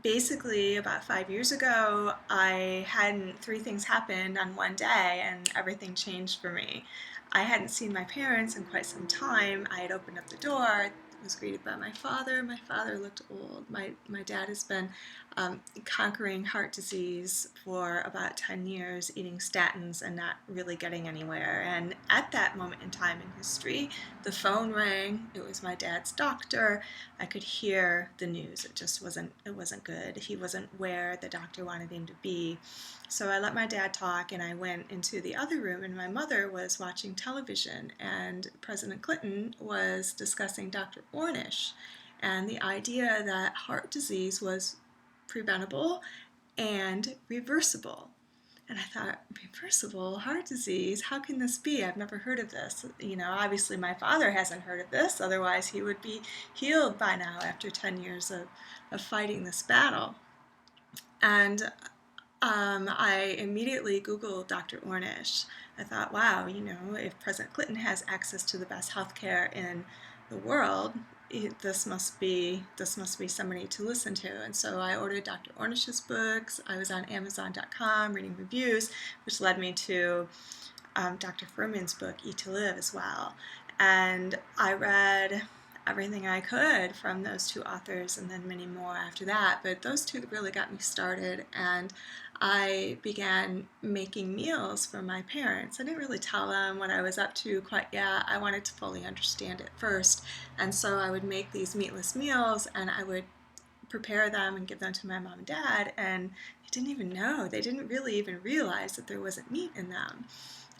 basically about 5 years ago, I had three things happened on one day and everything changed for me. I hadn't seen my parents in quite some time. I had opened up the door, was greeted by my father. My father looked old. My dad has been conquering heart disease for about 10 years, eating statins and not really getting anywhere. And at that moment in time in history, the phone rang. It was my dad's doctor. I could hear the news. It wasn't good. He wasn't where the doctor wanted him to be. So I let my dad talk and I went into the other room, and my mother was watching television, and President Clinton was discussing Dr. Ornish and the idea that heart disease was preventable and reversible. And I thought, reversible heart disease? How can this be? I've never heard of this. Obviously my father hasn't heard of this, otherwise he would be healed by now after 10 years of fighting this battle. And I immediately Googled Dr. Ornish. I thought, wow, if President Clinton has access to the best healthcare in the world, this must be somebody to listen to. And so I ordered Dr. Ornish's books. I was on Amazon.com reading reviews, which led me to Dr. Furman's book, Eat to Live, as well. And I read everything I could from those two authors and then many more after that. But those two really got me started, and I began making meals for my parents. I didn't really tell them what I was up to quite yet. I wanted to fully understand it first. And so I would make these meatless meals and I would prepare them and give them to my mom and dad, and they didn't even know. They didn't really even realize that there wasn't meat in them.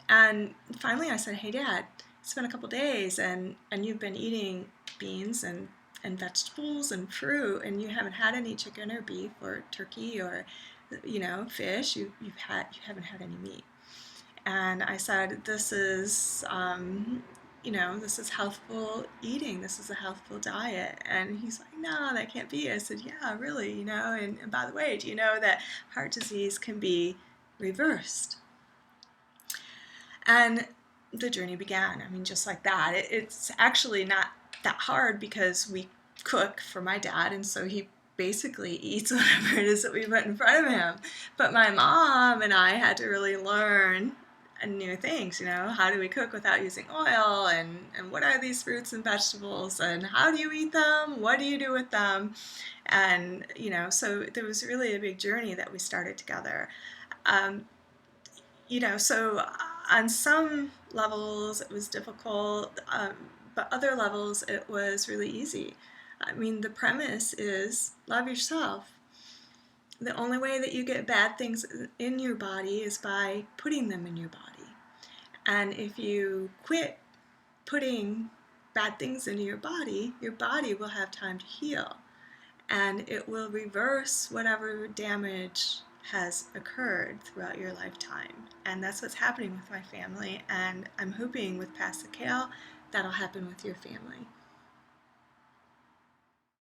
And finally I said, hey Dad, it's been a couple days and you've been eating beans and vegetables and fruit, and you haven't had any chicken or beef or turkey or fish. You haven't had any meat. And I said, this is this is healthful eating. This is a healthful diet. And he's like, no, that can't be. I said, yeah, really, and by the way, do you know that heart disease can be reversed? And the journey began. I mean, just like that. It's actually not that hard because we cook for my dad, and so he basically eats whatever it is that we put in front of him. But my mom and I had to really learn new things. How do we cook without using oil, and what are these fruits and vegetables, and how do you eat them, what do you do with them? And so there was really a big journey that we started together. So on some levels it was difficult, but other levels it was really easy. I mean, the premise is love yourself. The only way that you get bad things in your body is by putting them in your body. And if you quit putting bad things into your body will have time to heal. And it will reverse whatever damage has occurred throughout your lifetime. And that's what's happening with my family. And I'm hoping with PasstheKale that'll happen with your family.